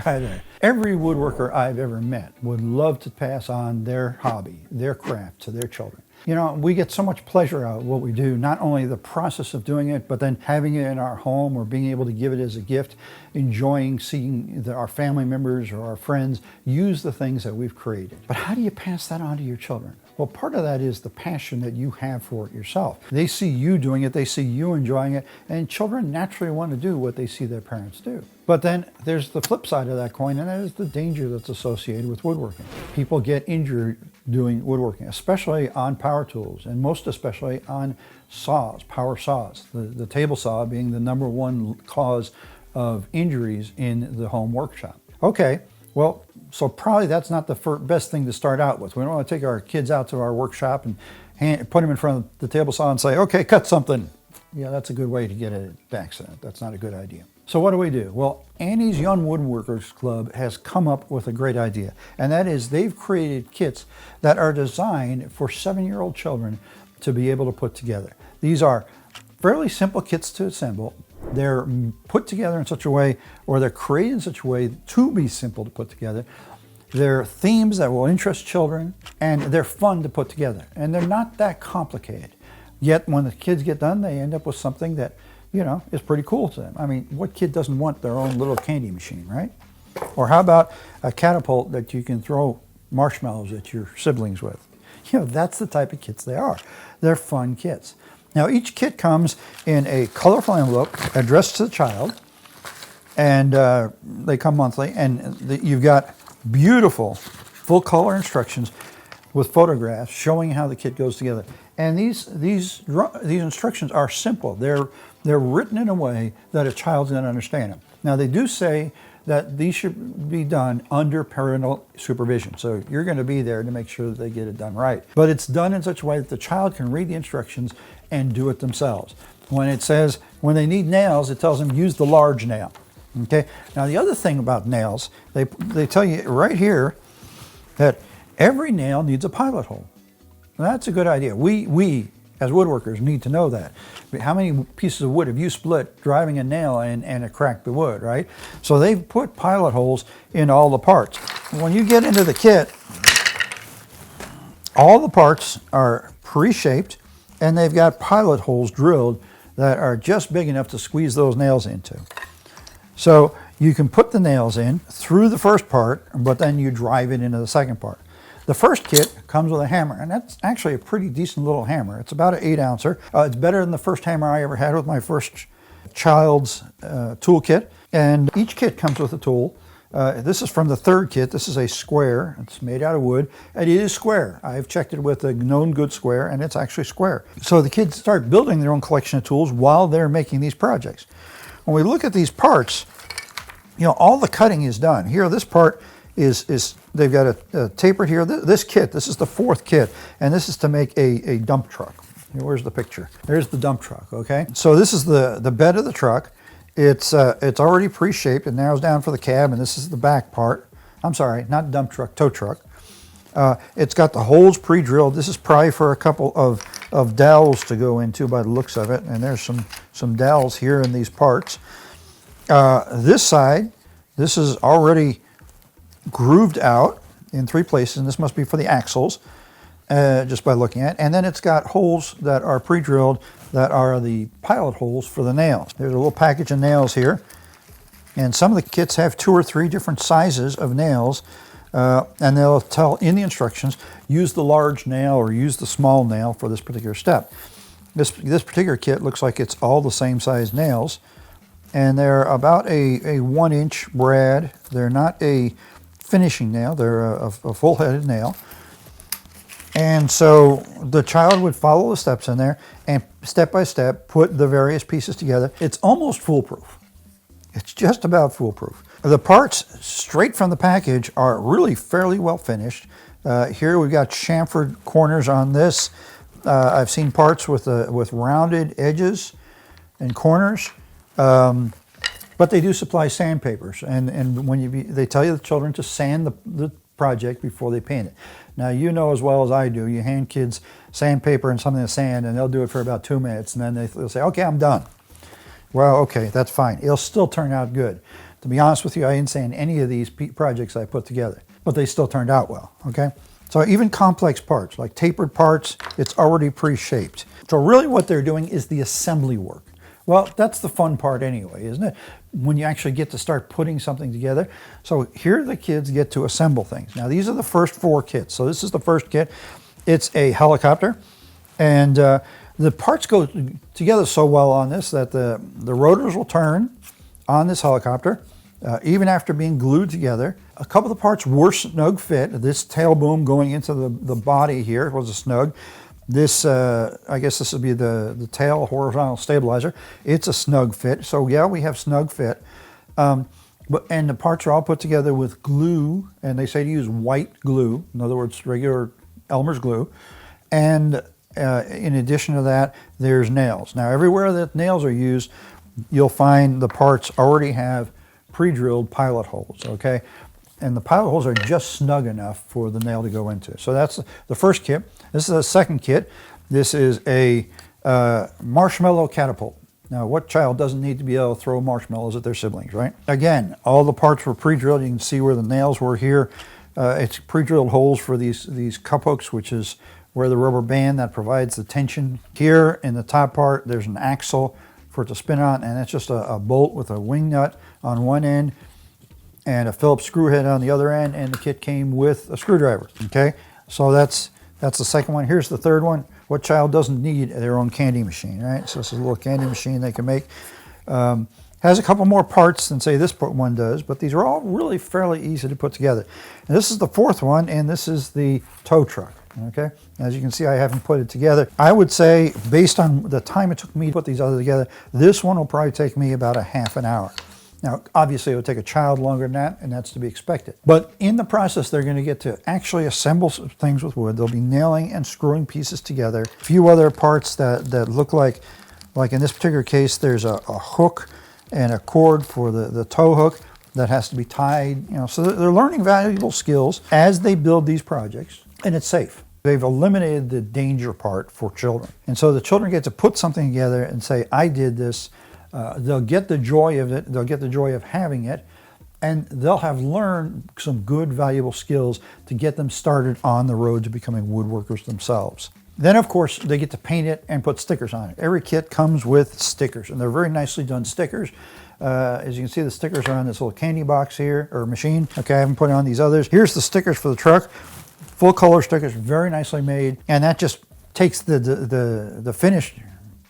Hi there. Every woodworker I've ever met would love to pass on their hobby, their craft to their children. You know, we get so much pleasure out of what we do, not only the process of doing it, but then having it in our home or being able to give it as a gift, enjoying seeing our family members or our friends use the things that we've created. But how do you pass that on to your children? Well, part of that is the passion that you have for it yourself. They see you doing it, they see you enjoying it, and children naturally want to do what they see their parents do. But then there's the flip side of that coin, and that is the danger that's associated with woodworking. People get injured doing woodworking, especially on power tools, and most especially on saws, power saws. The table saw being the #1 cause of injuries in the home workshop. Okay, well, so probably that's not the best thing to start out with. We don't want to take our kids out to our workshop and put them in front of the table saw and say, okay, cut something. Yeah, that's a good way to get an accident. That's not a good idea. So what do? Well, Annie's Young Woodworkers Club has come up with a great idea, and that is they've created kits that are designed for 7-year-old children to be able to put together. These are fairly simple kits to assemble. They're put together in such a way, or they're created in such a way to be simple to put together. They're themes that will interest children, and they're fun to put together. And they're not that complicated. Yet when the kids get done, they end up with something that, you know, is pretty cool to them. I mean, what kid doesn't want their own little candy machine, right? Or how about a catapult that you can throw marshmallows at your siblings with? You know, that's the type of kits they are. They're fun kits. Now, each kit comes in a colorful envelope addressed to the child, and they come monthly, and you've got beautiful full-color instructions with photographs showing how the kit goes together. And these instructions are simple. They're written in a way that a child's going to understand them. Now, they do say that these should be done under parental supervision. So you're going to be there to make sure that they get it done right. But it's done in such a way that the child can read the instructions and do it themselves. When it says, when they need nails, it tells them use the large nail. Okay. Now, the other thing about nails, they tell you right here that every nail needs a pilot hole. Now, that's a good idea. We as woodworkers need to know that. How many pieces of wood have you split driving a nail and it cracked the wood, right? So they've put pilot holes in all the parts. When you get into the kit, all the parts are pre-shaped, and they've got pilot holes drilled that are just big enough to squeeze those nails into. So you can put the nails in through the first part, but then you drive it into the second part. The first kit comes with a hammer, and that's actually a pretty decent little hammer. It's about an 8-ouncer. It's better than the first hammer I ever had with my first child's tool kit. And each kit comes with a tool. This is from the third kit. This is a square. It's made out of wood, and it is square. I've checked it with a known good square, and it's actually square. So the kids start building their own collection of tools while they're making these projects. When we look at these parts, you know, all the cutting is done. Here, this part is they've got a tapered here. This kit, this is the fourth kit, and this is to make a dump truck. Here, where's the picture? There's the dump truck, okay? So this is the bed of the truck. It's already pre-shaped. It narrows down for the cab, and this is the back part. I'm sorry, not dump truck, tow truck. It's got the holes pre-drilled. This is probably for a couple of dowels to go into by the looks of it, and there's some dowels here in these parts. This side, this is already grooved out in 3 places, and this must be for the axles, just by looking at it. And then it's got holes that are pre-drilled that are the pilot holes for the nails. There's a little package of nails here, and some of the kits have 2 or 3 different sizes of nails, and they'll tell in the instructions, use the large nail or use the small nail for this particular step. This particular kit looks like it's all the same size nails, and they're about a 1-inch brad. They're not a finishing nail, they're a full-headed nail. And so the child would follow the steps in there and step by step put the various pieces together. It's almost foolproof. It's just about foolproof. The parts straight from the package are really fairly well finished. Here we've got chamfered corners on this. I've seen parts with rounded edges and corners. But they do supply sandpapers, and when they tell you the children to sand the project before they paint it. Now, you know as well as I do, you hand kids sandpaper and something to sand, and they'll do it for about 2 minutes, and then they'll say, okay, I'm done. Well, okay, that's fine. It'll still turn out good. To be honest with you, I didn't sand any of these projects I put together, but they still turned out well, okay? So even complex parts, like tapered parts, it's already pre-shaped. So really what they're doing is the assembly work. Well, that's the fun part anyway, isn't it? When you actually get to start putting something together. So here the kids get to assemble things. Now these are the first 4 kits. So this is the first kit. It's a helicopter, and the parts go together so well on this that the rotors will turn on this helicopter, even after being glued together. A couple of the parts were snug fit. This tail boom going into the body here was a snug. This, I guess this would be the tail horizontal stabilizer. It's a snug fit. So yeah, we have snug fit. And the parts are all put together with glue, and they say to use white glue. In other words, regular Elmer's glue. And in addition to that, there's nails. Now everywhere that nails are used, you'll find the parts already have pre-drilled pilot holes, okay? And the pilot holes are just snug enough for the nail to go into. So that's the first kit. This is the second kit. This is a Marshmallow Catapult. Now, what child doesn't need to be able to throw marshmallows at their siblings, right? Again, all the parts were pre-drilled. You can see where the nails were here. It's pre-drilled holes for these cup hooks, which is where the rubber band that provides the tension. Here in the top part, there's an axle for it to spin on, and it's just a bolt with a wing nut on one end and a Phillips screw head on the other end, and the kit came with a screwdriver, okay? So that's the second one. Here's the third one. What child doesn't need their own candy machine, right? So this is a little candy machine they can make. Has a couple more parts than, say, this one does, but these are all really fairly easy to put together. And this is the fourth one, and this is the tow truck, okay? As you can see, I haven't put it together. I would say, based on the time it took me to put these other together, this one will probably take me about a half an hour. Now, obviously, it would take a child longer than that, and that's to be expected. But in the process, they're going to get to actually assemble things with wood. They'll be nailing and screwing pieces together. A few other parts that look like in this particular case, there's a hook and a cord for the tow hook that has to be tied. You know, so they're learning valuable skills as they build these projects, and it's safe. They've eliminated the danger part for children. And so the children get to put something together and say, I did this. They'll get the joy of it, they'll get the joy of having it, and they'll have learned some good, valuable skills to get them started on the road to becoming woodworkers themselves. Then, of course, they get to paint it and put stickers on it. Every kit comes with stickers, and they're very nicely done stickers. As you can see, the stickers are on this little candy box here, or machine. Okay, I haven't put on these others. Here's the stickers for the truck. Full color stickers, very nicely made, and that just takes the finished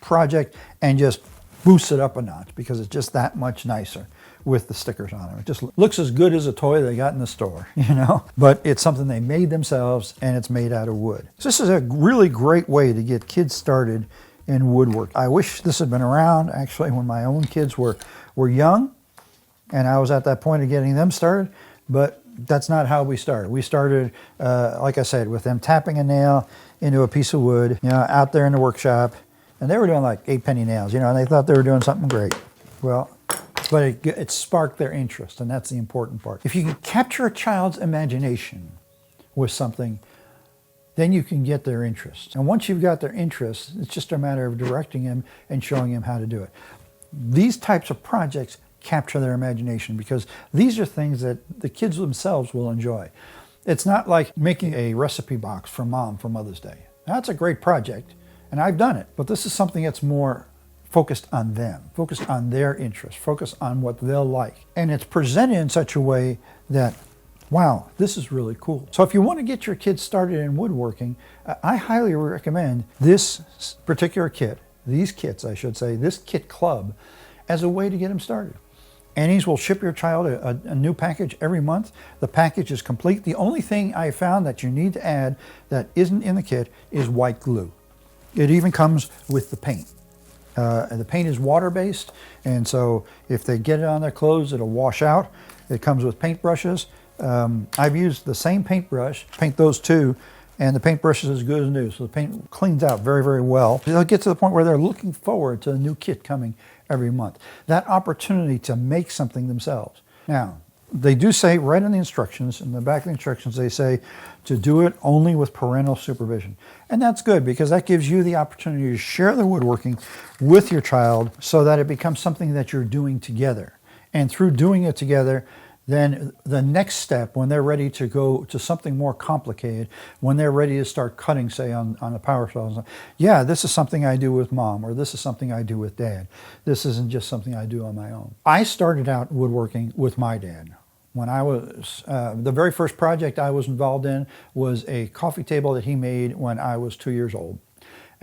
project and just boosts it up a notch because it's just that much nicer with the stickers on it. It just looks as good as a toy they got in the store, you know? But it's something they made themselves, and it's made out of wood. So this is a really great way to get kids started in woodwork. I wish this had been around, actually, when my own kids were young, and I was at that point of getting them started, but that's not how we started. We started, like I said, with them tapping a nail into a piece of wood, you know, out there in the workshop. And they were doing like 8-penny nails, you know, and they thought they were doing something great. Well, but it sparked their interest, and that's the important part. If you can capture a child's imagination with something, then you can get their interest. And once you've got their interest, it's just a matter of directing them and showing them how to do it. These types of projects capture their imagination because these are things that the kids themselves will enjoy. It's not like making a recipe box for Mom for Mother's Day. That's a great project. And I've done it, but this is something that's more focused on them, focused on their interests, focused on what they'll like. And it's presented in such a way that, wow, this is really cool. So if you want to get your kids started in woodworking, I highly recommend this particular kit, these kits, I should say, this kit club, as a way to get them started. Annie's will ship your child a new package every month. The package is complete. The only thing I found that you need to add that isn't in the kit is white glue. It even comes with the paint. The paint is water-based, and so if they get it on their clothes, it'll wash out. It comes with paint brushes. I've used the same paintbrush, paint those two, and the paintbrush is as good as new, so the paint cleans out very, very well. They'll get to the point where they're looking forward to a new kit coming every month. That opportunity to make something themselves. Now, they do say right in the instructions, in the back of the instructions, they say to do it only with parental supervision. And that's good because that gives you the opportunity to share the woodworking with your child so that it becomes something that you're doing together. And through doing it together, then the next step, when they're ready to go to something more complicated, when they're ready to start cutting, say, on a power saw, yeah, this is something I do with mom, or this is something I do with dad. This isn't just something I do on my own. I started out woodworking with my dad. When I was, the very first project I was involved in was a coffee table that he made when I was 2 years old.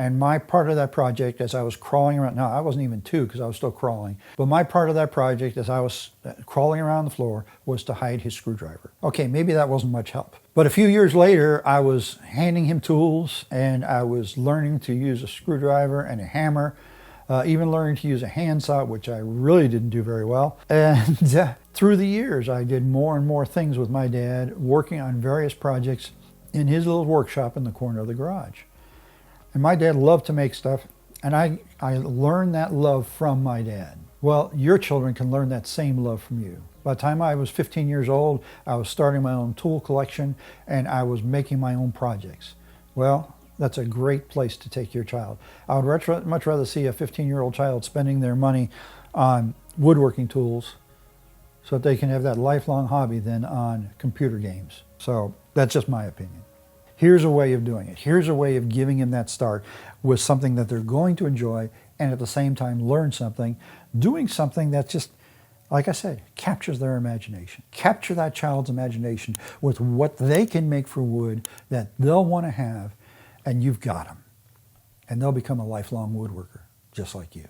And my part of that project, as I was crawling around, no, I wasn't even 2 because I was still crawling, but my part of that project as I was crawling around the floor was to hide his screwdriver. Okay, maybe that wasn't much help. But a few years later, I was handing him tools and I was learning to use a screwdriver and a hammer, even learning to use a handsaw, which I really didn't do very well. And through the years, I did more and more things with my dad, working on various projects in his little workshop in the corner of the garage. And my dad loved to make stuff, and I learned that love from my dad. Well, your children can learn that same love from you. By the time I was 15 years old, I was starting my own tool collection, and I was making my own projects. Well, that's a great place to take your child. I would much rather see a 15-year-old child spending their money on woodworking tools so that they can have that lifelong hobby than on computer games. So that's just my opinion. Here's a way of doing it. Here's a way of giving them that start with something that they're going to enjoy and at the same time learn something, doing something that just, like I said, captures their imagination. Capture that child's imagination with what they can make for wood that they'll want to have, and you've got them. And they'll become a lifelong woodworker, just like you.